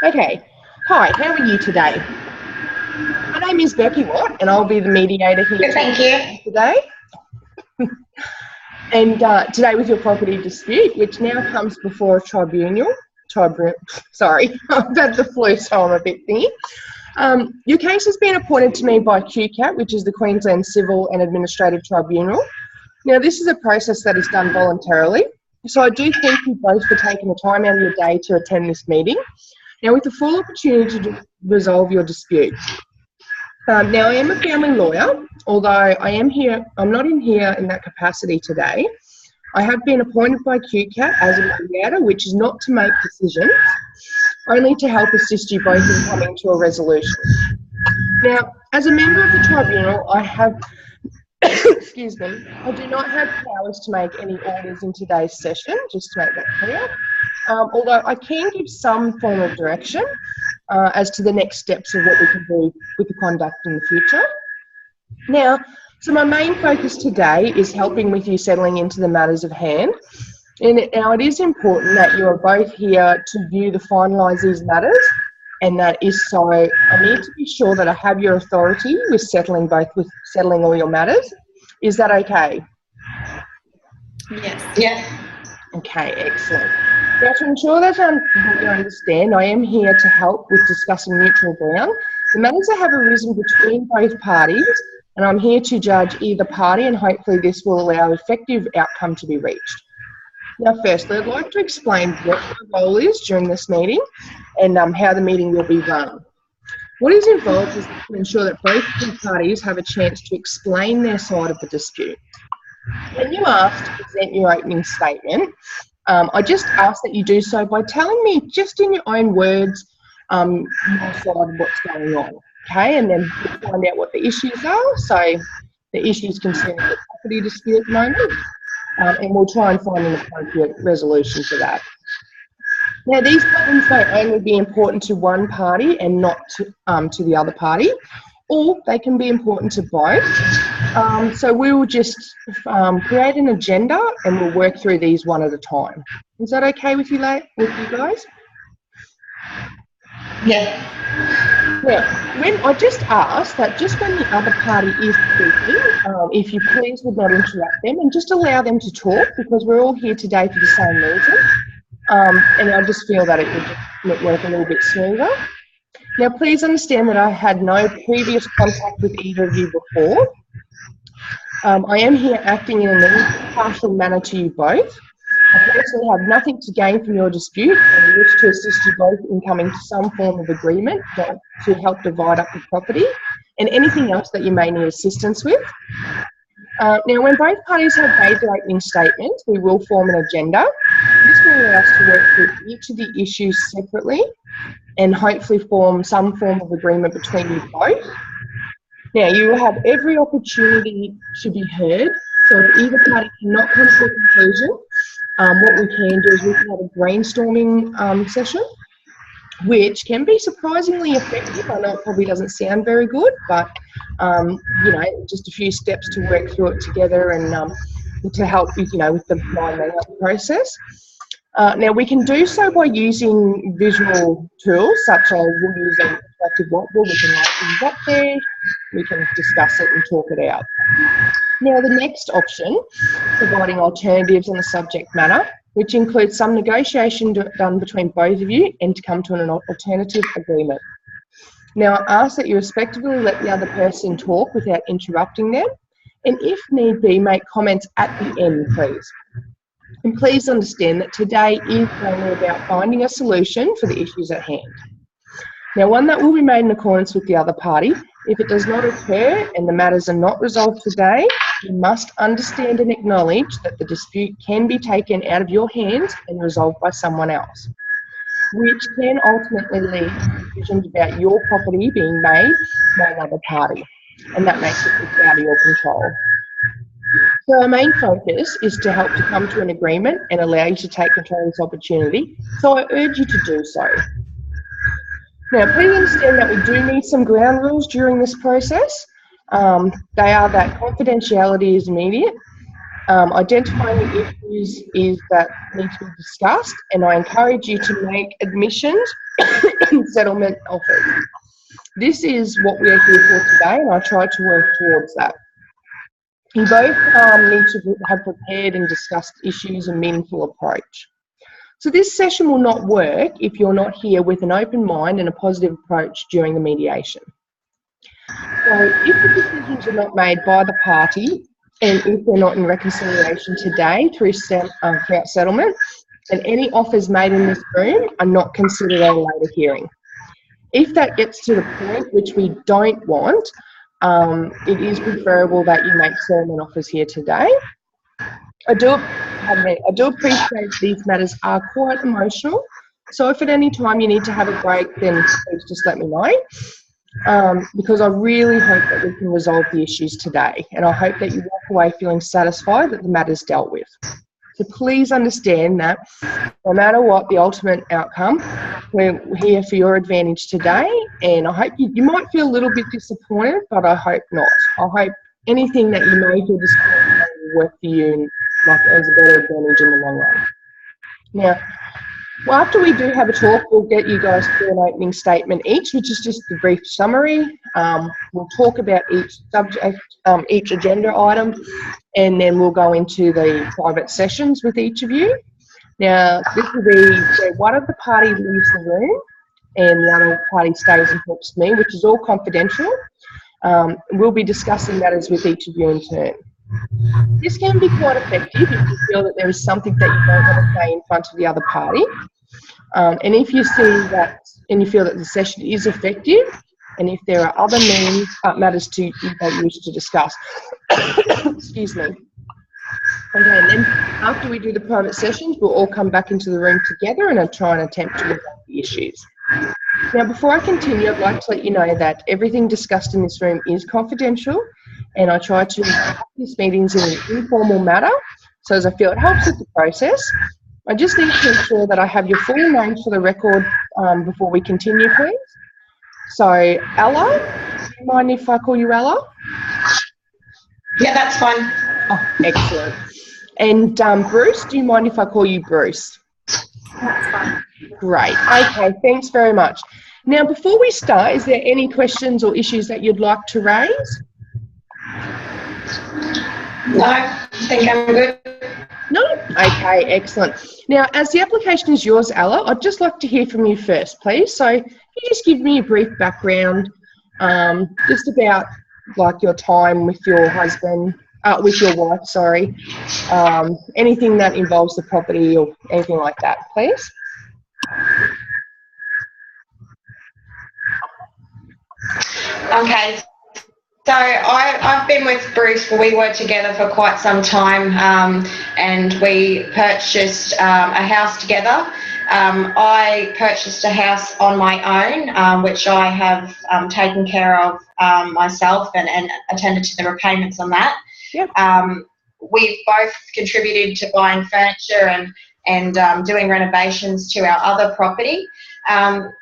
Okay. Hi, how are you today? My name is Becky Watt, and I'll be the mediator here Good, thank you. today. And today with your property dispute, which now comes before a tribunal. Sorry, I've had the flu, so I'm a bit thingy. Your case has been appointed to me by QCAT, which is the Queensland Civil and Administrative Tribunal. Now, this is a process that is done voluntarily, so I do thank you both for taking the time out of your day to attend this meeting. Now, with the full opportunity to resolve your dispute. Now, I am a family lawyer, although I'm not in here in that capacity today. I have been appointed by QCAT as a mediator, which is not to make decisions, only to help assist you both in coming to a resolution. Now, as a member of the tribunal, excuse me, I do not have powers to make any orders in today's session, just to make that clear. Although I can give some form of direction as to the next steps of what we can do with the conduct in the future. Now, so my main focus today is helping with you settling into the matters of hand. And now it is important that you are both here to view the finalise these matters, and that is so I need to be sure that I have your authority with settling all your matters. Is that okay? Yes. Yes. Okay, excellent. Now, to ensure that you understand, I am here to help with discussing neutral ground, the matters that have arisen between both parties, and I'm here to judge either party, and hopefully this will allow effective outcome to be reached. Now, firstly, I'd like to explain what my role is during this meeting and how the meeting will be run. What is involved is to ensure that both parties have a chance to explain their side of the dispute. When you ask to present your opening statement, I just ask that you do so by telling me, just in your own words, your side of what's going on, okay? And then we'll find out what the issues are. So the issues concerning the property dispute at the moment, and we'll try and find an appropriate resolution for that. Now, these problems may only be important to one party and not to the other party, or they can be important to both. So we will just create an agenda and we'll work through these one at a time. Is that okay with you guys? Yes. Now, when I just ask that just when the other party is speaking, if you please would not interrupt them and just allow them to talk, because we're all here today for the same reason. And I just feel that it would work a little bit smoother. Now, please understand that I had no previous contact with either of you before. I am here acting in an impartial manner to you both. I personally have nothing to gain from your dispute and wish to assist you both in coming to some form of agreement to help divide up the property and anything else that you may need assistance with. Now, when both parties have made their opening statements, we will form an agenda. This will allow us to work through each of the issues separately and hopefully form some form of agreement between you both. Now, you will have every opportunity to be heard, so if either party cannot come to a conclusion, what we can do is we can have a brainstorming session, which can be surprisingly effective. I know it probably doesn't sound very good, but you know, just a few steps to work through it together and to help with, you know, with the mind process. Now, we can do so by using visual tools such as we'll use an interactive whiteboard. We can write things up there, we can discuss it and talk it out. Now, the next option, providing alternatives on the subject matter, which includes some negotiation done between both of you and to come to an alternative agreement. Now, I ask that you respectfully let the other person talk without interrupting them, and if need be, make comments at the end, please. And please understand that today is only about finding a solution for the issues at hand. Now, one that will be made in accordance with the other party. If it does not occur and the matters are not resolved today, you must understand and acknowledge that the dispute can be taken out of your hands and resolved by someone else, which can ultimately lead to decisions about your property being made by another party, and that makes it out of your control. So our main focus is to help to come to an agreement and allow you to take control of this opportunity, so I urge you to do so. Now, please understand that we do need some ground rules during this process. They are that confidentiality is immediate, Identifying the issues is that need to be discussed, and I encourage you to make admissions and settlement offers. This is what we're here for today, and I try to work towards that. You both need to have prepared and discussed issues and meaningful approach. So this session will not work if you're not here with an open mind and a positive approach during the mediation. So if the decisions are not made by the party, and if they're not in reconciliation today throughout settlement, then any offers made in this room are not considered at a later hearing. If that gets to the point, which we don't want, it is preferable that you make settlement offers here today. I do appreciate these matters are quite emotional, so if at any time you need to have a break, then please just let me know, because I really hope that we can resolve the issues today, and I hope that you walk away feeling satisfied that the matter's dealt with. So please understand that no matter what the ultimate outcome, we're here for your advantage today, and I hope you might feel a little bit disappointed, but I hope not. I hope anything that you may feel disappointed will work for you and as a better advantage in the long run. Now, well, after we do have a talk, we'll get you guys through an opening statement each, which is just a brief summary. We'll talk about each subject, each agenda item, and then we'll go into the private sessions with each of you. Now, this will be where one of the party leaves the room and the other party stays and talks to me, which is all confidential. We'll be discussing matters with each of you in turn. This can be quite effective if you feel that there is something that you don't want to say in front of the other party. And if you see that and you feel that the session is effective, and if there are other matters that you wish to discuss. Excuse me. Okay, and then after we do the private sessions, we'll all come back into the room together and try and attempt to resolve the issues. Now, before I continue, I'd like to let you know that everything discussed in this room is confidential, and I try to have these meetings in an informal manner, so as I feel it helps with the process. I just need to ensure that I have your full names for the record before we continue, please. So, Ella, do you mind if I call you Ella? Yeah, that's fine. Oh, excellent. And Bruce, do you mind if I call you Bruce? That's fine. Great. Okay, thanks very much. Now, before we start, is there any questions or issues that you'd like to raise? No, I think I'm good. No? Okay, excellent. Now, as the application is yours, Ella, I'd just like to hear from you first, please. So, can you just give me a brief background, just about like your time with your husband, with your wife, sorry, anything that involves the property or anything like that, please? Okay. So I've been with Bruce, we were together for quite some time, and we purchased a house together. I purchased a house on my own, which I have taken care of myself and attended to the repayments on that. Yep. We've both contributed to buying furniture and doing renovations to our other property.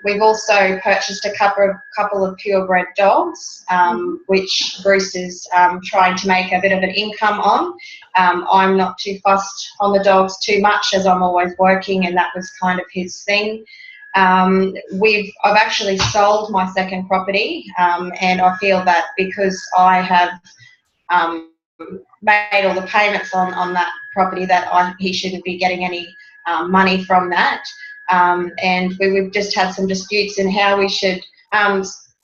We've also purchased a couple of purebred dogs, which Bruce is trying to make a bit of an income on. I'm not too fussed on the dogs too much, as I'm always working, and that was kind of his thing. I've actually sold my second property, and I feel that because I have made all the payments on that property, that he shouldn't be getting any money from that. And we've just had some disputes in how we should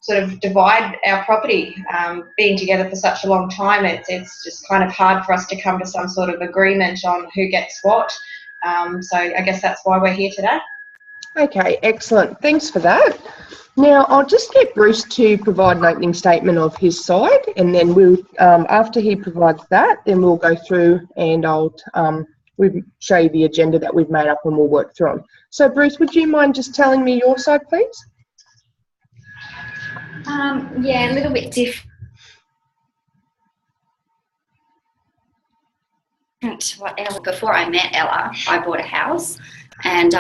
sort of divide our property. Being together for such a long time, it's just kind of hard for us to come to some sort of agreement on who gets what. So I guess that's why we're here today. Okay, excellent. Thanks for that. Now, I'll just get Bruce to provide an opening statement of his side, and then we'll, after he provides that, then we'll go through and I'll show you the agenda that we've made up and we'll work through them. So, Bruce, would you mind just telling me your side, please? Yeah, a little bit different to what Ella. Before I met Ella, I bought a house, and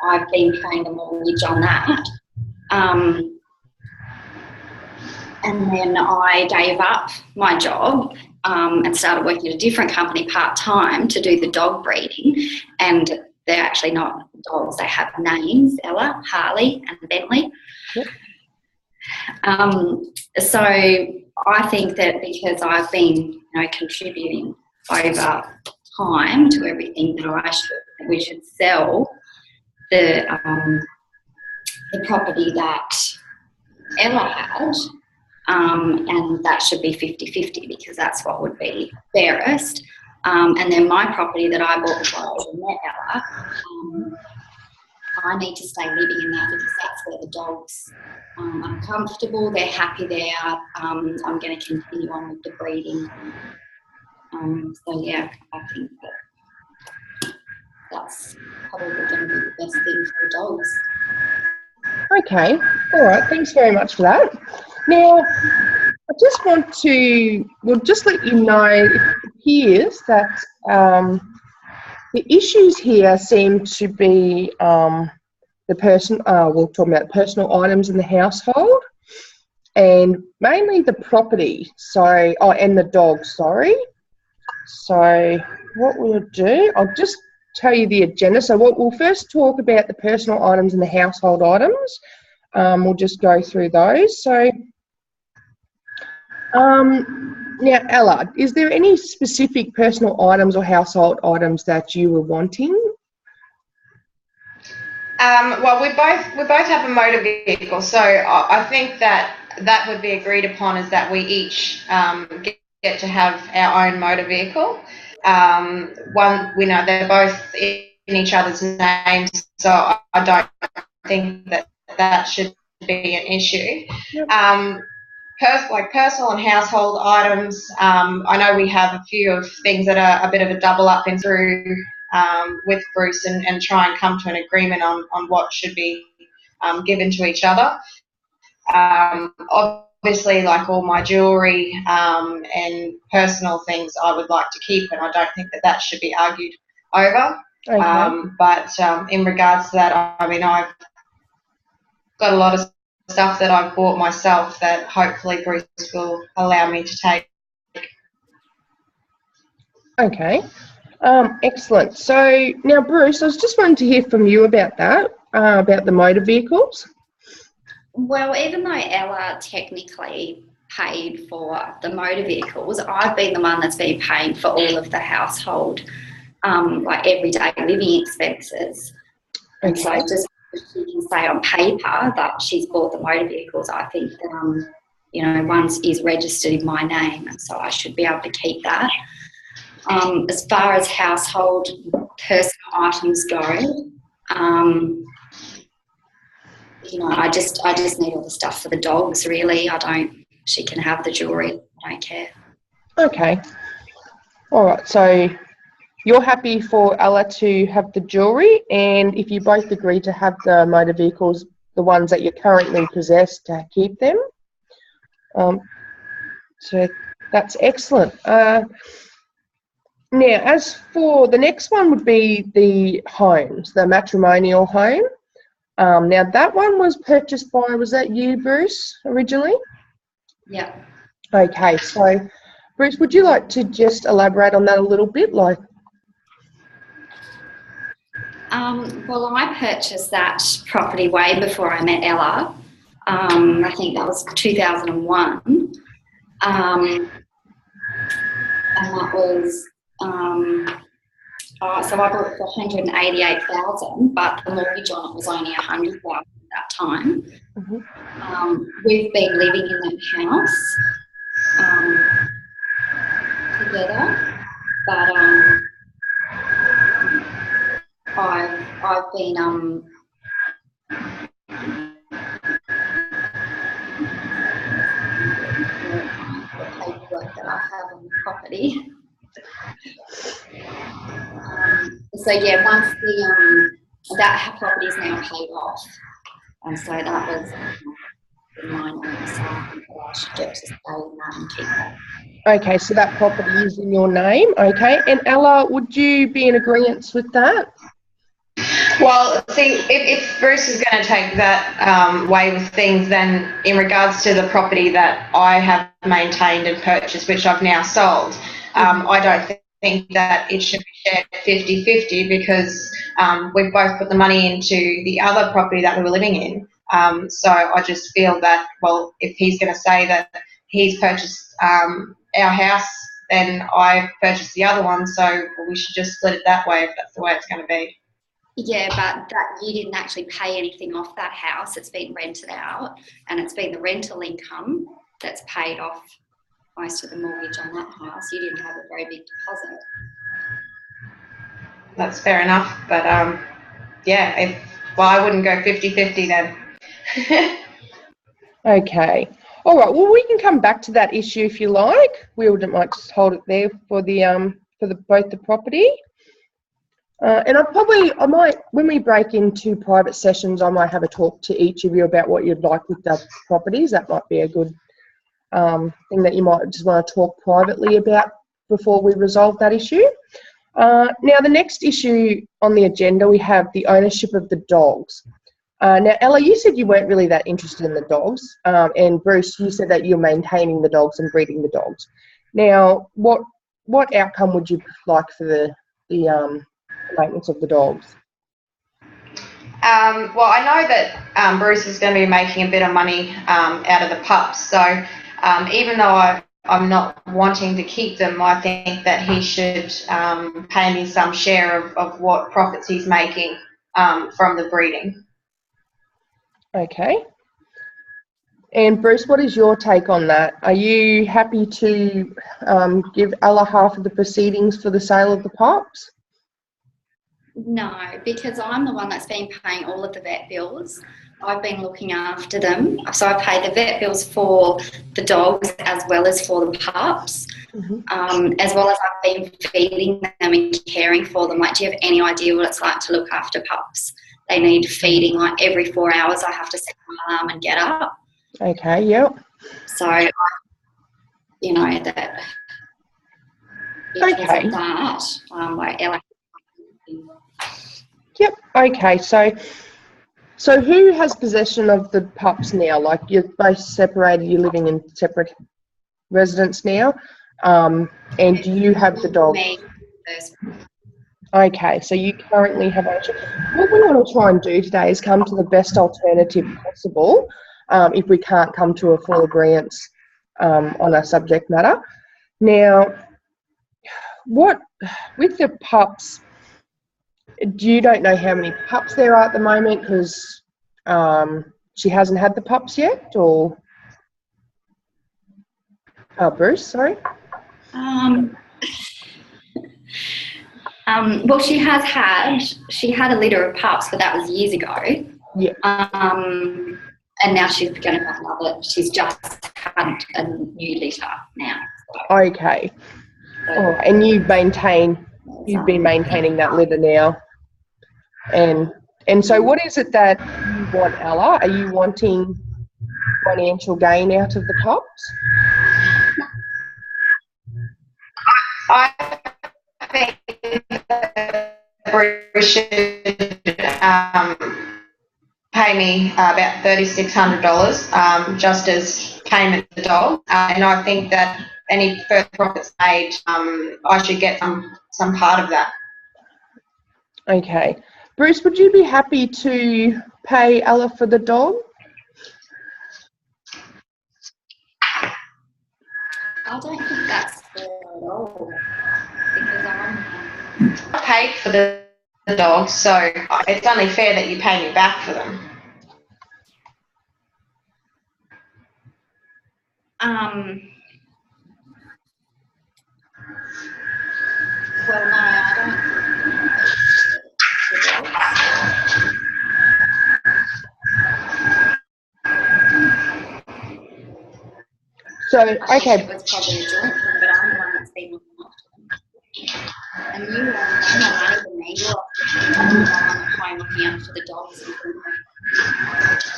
I've been paying the mortgage on that. And then I gave up my job and started working at a different company part-time to do the dog breeding. And they're actually not dogs, they have names, Ella, Harley and Bentley. Yep. So I think that because I've been contributing over time to everything that we should sell the property that Ella had, and that should be 50-50 because that's what would be fairest. And then my property that I bought before I even met Ella, I need to stay living in that because that's where the dogs are comfortable, they're happy there. I'm going to continue on with the breeding. So yeah, I think that's probably going to be the best thing for the dogs. Okay, all right, thanks very much for that. Now, I just want to, just let you know, it appears that the issues here seem to be we're talking about personal items in the household and mainly the property, and the dog, sorry. So what we'll do, I'll just tell you the agenda. So we'll first talk about the personal items and the household items. We'll just go through those. So now, Ella, is there any specific personal items or household items that you were wanting? Well, we both have a motor vehicle, so I think that would be agreed upon is that we each get to have our own motor vehicle. They're both in each other's names, so I don't think that should be an issue. Yep. Like personal and household items, I know we have a few of things that are a bit of a double up and through with Bruce and try and come to an agreement on what should be given to each other. Obviously, like all my jewellery and personal things I would like to keep, and I don't think that should be argued over. Okay. But in regards to that, I mean, I've got a lot of stuff that I've bought myself that hopefully Bruce will allow me to take. Okay. Excellent. So now, Bruce, I was just wanting to hear from you about that, about the motor vehicles. Well, even though Ella technically paid for the motor vehicles, I've been the one that's been paying for all of the household, like everyday living expenses. And so just she can say on paper that she's bought the motor vehicles, I think that, one is registered in my name, and so I should be able to keep that. As far as household personal items go, I just need all the stuff for the dogs, really. She can have the jewellery, I don't care. Okay. All right, so you're happy for Ella to have the jewellery, and if you both agree to have the motor vehicles, the ones that you currently possess, to keep them. So that's excellent. Now, as for the next one would be the homes, the matrimonial home. Now, that one was purchased by, was that you, Bruce, originally? Yeah. Okay, so, Bruce, would you like to just elaborate on that a little bit? Well, I purchased that property way before I met Ella. I think that was 2001. And that was... so I bought it for $188,000, but the mortgage on it was only $100,000 at that time. Mm-hmm. We've been living in that house together, but I've been the paperwork that I have on the property. So yeah, once that property is now paid off, and so that was in my name, so I think that I should get to stay in that and keep that. Okay, so that property is in your name. Okay, and Ella, would you be in agreement with that? Well, see, if Bruce is going to take that way with things, then in regards to the property that I have maintained and purchased, which I've now sold, I don't think that it should be shared 50-50 because we've both put the money into the other property that we were living in. So I just feel that, well, if he's going to say that he's purchased our house, then I purchased the other one, so we should just split it that way if that's the way it's going to be. Yeah, but that you didn't actually pay anything off that house. It's been rented out, and it's been the rental income that's paid off most of the mortgage on that house. You didn't have a very big deposit. That's fair enough, but yeah, I wouldn't go 50-50 then. Okay. All right. Well, we can come back to that issue if you like. We might just hold it there for both the property. And I might, when we break into private sessions, I might have a talk to each of you about what you'd like with the properties. That might be a good thing that you might just want to talk privately about before we resolve that issue. Now, the next issue on the agenda, we have the ownership of the dogs. Now, Ella, you said you weren't really that interested in the dogs, and Bruce, you said that you're maintaining the dogs and breeding the dogs. Now, what outcome would you like for the maintenance of the dogs? Well, I know that Bruce is going to be making a bit of money out of the pups, so even though I'm not wanting to keep them, I think that he should pay me some share of what profits he's making from the breeding. Okay. And Bruce, what is your take on that? Are you happy to give Ella half of the proceedings for the sale of the pups? No, because I'm the one that's been paying all of the vet bills. I've been looking after them. So I pay the vet bills for the dogs as well as for the pups, as well as I've been feeding them and caring for them. Like, do you have any idea what it's like to look after pups? They need feeding like every 4 hours. I have to set my alarm and get up. Okay, yep. So, you know, that because of that, like Ella. Yep. Okay. So who has possession of the pups now? Like, you're both separated. You're living in separate residence now, and do you have the dog? Me. Okay. So you currently have ownership. What we want to try and do today is come to the best alternative possible. If we can't come to a full agreement on a subject matter. Now, with the pups? You don't know how many pups there are at the moment because she hasn't had the pups yet, or Bruce, sorry. Well, she had a litter of pups, but that was years ago. Yeah. And now she's going to have another. She's just had a new litter now. So. Okay. All right. And you've been maintaining that litter now. And so what is it that you want, Ella? Are you wanting financial gain out of the pups? I think that Bruce should pay me about $3,600 just as payment for the dog, and I think that any further profits made, I should get some part of that. Okay. Bruce, would you be happy to pay Ella for the dog? I don't think that's fair at all. Because I paid for the dogs, so it's only fair that you pay me back for them. Well, no, I don't. So, okay. It was probably a joint thing, but I'm the one that's been looking after them. And you earn more money than me. You're at home looking after the dogs and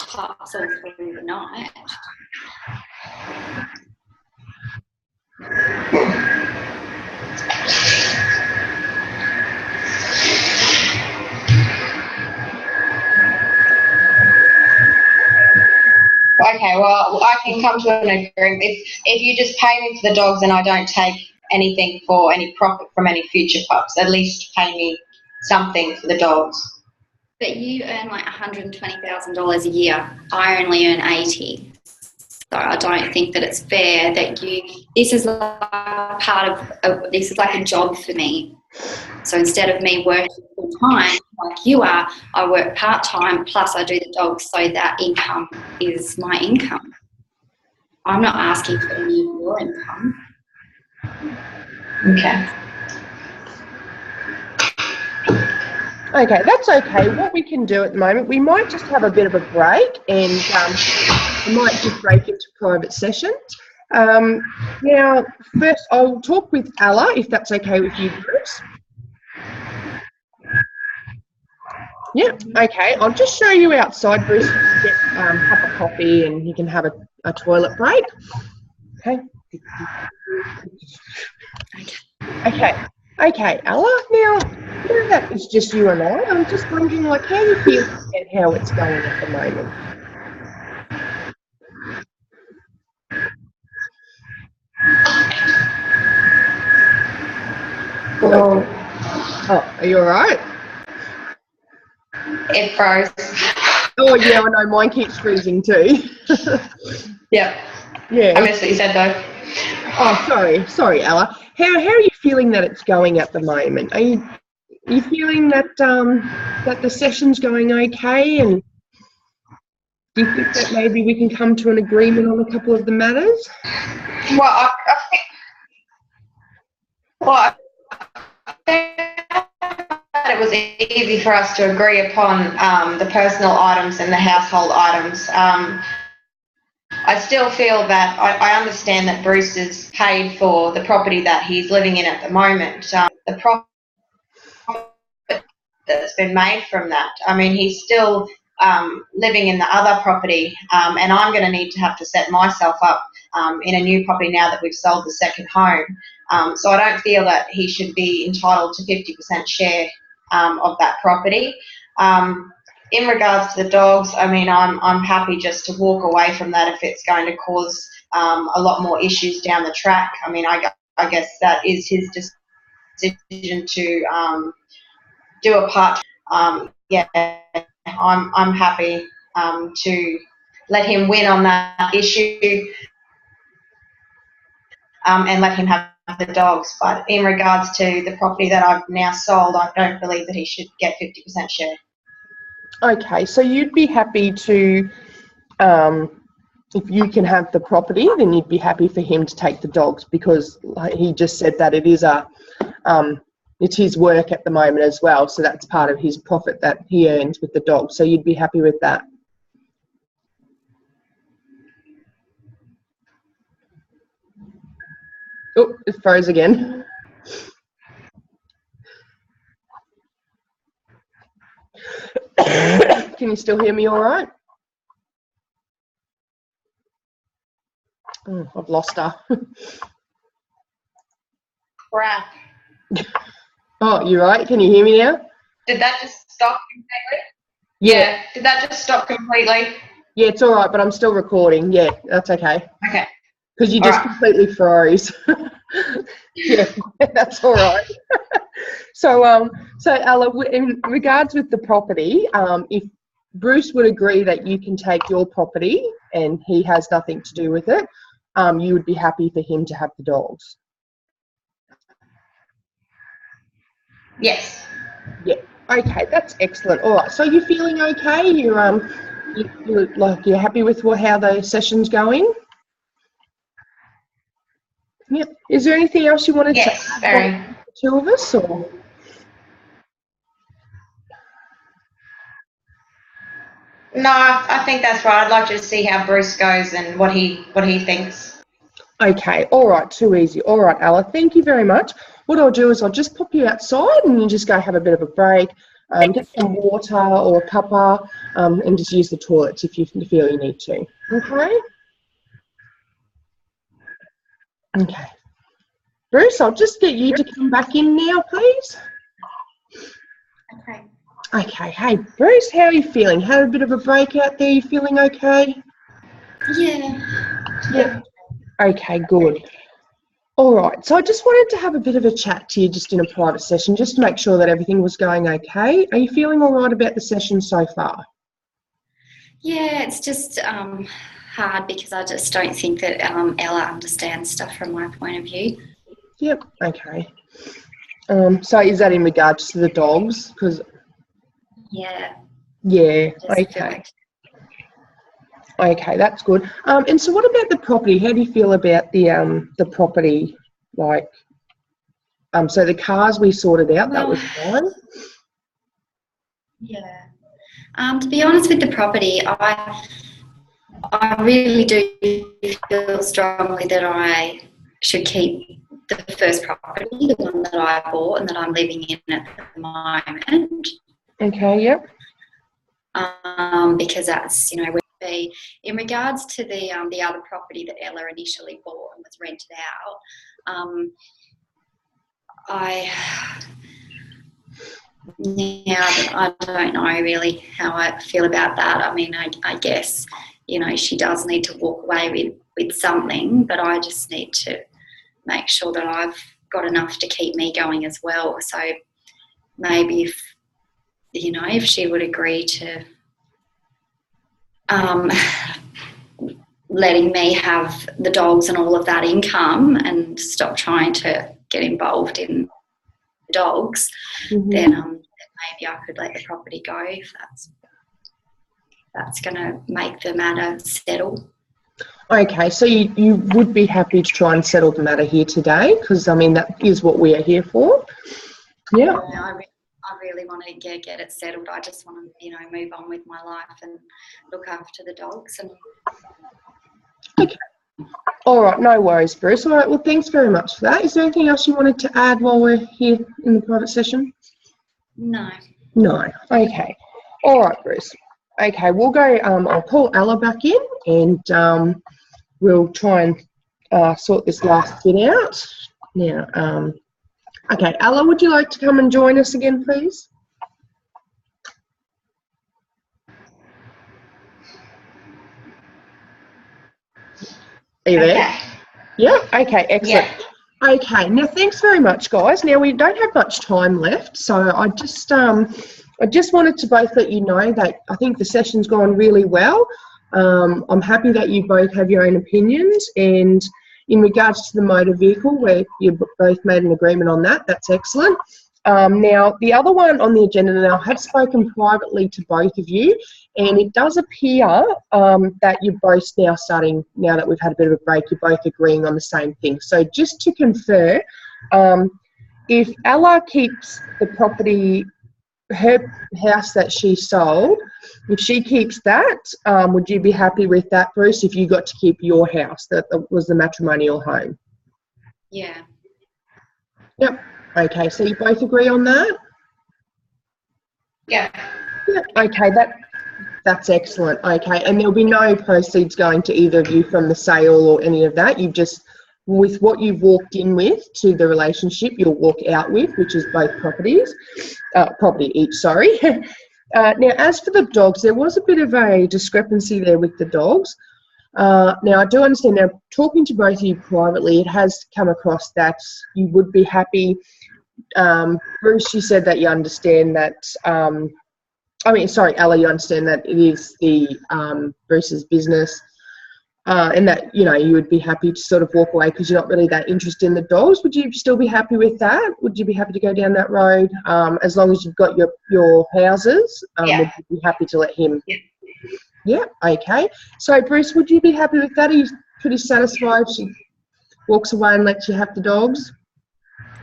pups all through the night. Okay, well, I can come to an agreement. If you just pay me for the dogs and I don't take anything for any profit from any future pups, at least pay me something for the dogs. But you earn like $120,000 a year. I only earn 80. So I don't think that it's fair that this is like this is like a job for me. So instead of me working full time like you are, I work part time plus I do the dogs, so that income is my income. I'm not asking for any of your income. Okay. Okay, that's okay. What we can do at the moment, we might just have a bit of a break and we might just break into private sessions. Now, first I'll talk with Ella, if that's okay with you, Bruce. Yeah, okay. I'll just show you outside, Bruce, to get a cup of coffee and you can have a toilet break. Okay. Okay, Ella. Now that it's just you and I'm just wondering, like, how you feel about how it's going at the moment. Oh, are you all right? It froze. Oh yeah, I know. Mine keeps freezing too. Yep. Yeah. I missed what you said though. Oh, sorry, Ella. How are you feeling that it's going at the moment? Are you feeling that that the session's going okay, and do you think that maybe we can come to an agreement on a couple of the matters? Well, I think that it was easy for us to agree upon the personal items and the household items. I still feel that I understand that Bruce is paid for the property that he's living in at the moment. The profit that's been made from that. I mean, he's still living in the other property, and I'm going to need to have to set myself up in a new property now that we've sold the second home. So I don't feel that he should be entitled to 50% share of that property. In regards to the dogs, I mean, I'm happy just to walk away from that if it's going to cause a lot more issues down the track. I mean, I guess that is his decision to do a part. Yeah, I'm happy to let him win on that issue and let him have the dogs. But in regards to the property that I've now sold, I don't believe that he should get 50% share. Okay, so you'd be happy to, if you can have the property, then you'd be happy for him to take the dogs, because like he just said that it is it's his work at the moment as well, so that's part of his profit that he earns with the dogs. So you'd be happy with that? Oh, it froze again. Can you still hear me all right? Oh, I've lost her. Crap. Oh, you're right. Can you hear me now? Did that just stop completely? Yeah. Did that just stop completely? Yeah, it's all right, but I'm still recording. Yeah, that's okay. Okay. Because you just completely froze. Yeah, that's all right. So Ella, in regards with the property, if Bruce would agree that you can take your property and he has nothing to do with it, you would be happy for him to have the dogs? Yes. Yeah. Okay, that's excellent. All right. So you're feeling okay? You're happy with how the session's going? Yeah. Is there anything else you wanted to add very. about the two of us, or? No, I think that's right. I'd like to see how Bruce goes and what he thinks. Okay, all right, too easy. All right, Ella, thank you very much. What I'll do is I'll just pop you outside and you just go have a bit of a break, get some water or a cuppa, and just use the toilets if you feel you need to. Okay? Okay. Bruce, I'll just get you to come back in now, please. Okay. Okay, hey, Bruce, how are you feeling? Had a bit of a break out there, you feeling okay? Yeah. Yeah. Okay, good. All right. So I just wanted to have a bit of a chat to you just in a private session, just to make sure that everything was going okay. Are you feeling all right about the session so far? Yeah, it's just hard because I just don't think that Ella understands stuff from my point of view. Yep. Okay. So is that in regards to the dogs? Because Yeah, yeah. I just feel Okay. like Okay, that's good. And so what about the property? How do you feel about the property? Like, so the cars we sorted out, that well, was fine. yeah. To be honest with the property, I really do feel strongly that I should keep the first property, the one that I bought and that I'm living in at the moment, Okay, yep. because that's, you know, would be in regards to the other property that Ella initially bought and was rented out. I don't know really how I feel about that. I mean, I guess, you know, she does need to walk away with something, but I just need to make sure that I've got enough to keep me going as well. So maybe if, you know, if she would agree to letting me have the dogs and all of that income and stop trying to get involved in dogs, then maybe I could let the property go if that's going to make the matter settle. Okay, so you would be happy to try and settle the matter here today, because I mean that is what we are here for. Yeah. I really want to get it settled. I just want to, you know, move on with my life and look after the dogs. And Okay. All right, no worries, Bruce. All right, well, thanks very much for that. Is there anything else you wanted to add while we're here in the private session? No. No. Okay. All right, Bruce. Okay, we'll go. I'll call Ella back in, and we'll try and sort this last bit out. Now, okay, Ella, would you like to come and join us again, please? Are you there? Okay. Yeah. Okay. Excellent. Yeah. Okay. Now, thanks very much, guys. Now we don't have much time left, so I just wanted to both let you know that I think the session's gone really well. I'm happy that you both have your own opinions, and in regards to the motor vehicle, where you both made an agreement on that, that's excellent. Now, the other one on the agenda, now I have spoken privately to both of you, and it does appear that you're both now starting, now that we've had a bit of a break, you're both agreeing on the same thing. So just to confer, if Ella keeps the property, her house that she sold, if she keeps that, would you be happy with that, Bruce, if you got to keep your house that was the matrimonial home? Yeah. Yep. Okay, so you both agree on that? Yeah. Yep. Okay, that's excellent. Okay, and there'll be no proceeds going to either of you from the sale or any of that. You've just, with what you've walked in with to the relationship, you'll walk out with, which is both property each, sorry. Now, as for the dogs, there was a bit of a discrepancy there with the dogs. Now, I do understand, now talking to both of you privately, it has come across that you would be happy. Bruce, you said that you understand that, Ella, you understand that it is the Bruce's business, and that, you know, you would be happy to sort of walk away because you're not really that interested in the dogs. Would you still be happy with that? Would you be happy to go down that road, as long as you've got your houses? Yeah. Would you be happy to let him? Yeah. Yeah, okay. So, Bruce, would you be happy with that? Are you pretty satisfied she walks away and lets you have the dogs?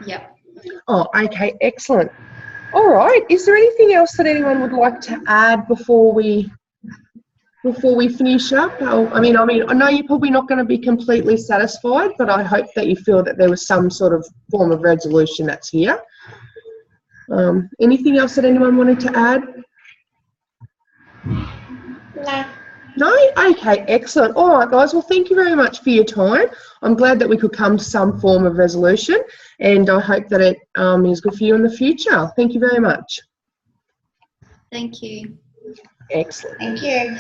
Yep. Oh, okay, excellent. All right. Is there anything else that anyone would like to add before we finish up? I mean, I know you're probably not going to be completely satisfied, but I hope that you feel that there was some sort of form of resolution that's here. Anything else that anyone wanted to add? No. No? Okay, excellent. All right, guys. Well, thank you very much for your time. I'm glad that we could come to some form of resolution, and I hope that it is good for you in the future. Thank you very much. Thank you. Excellent. Thank you.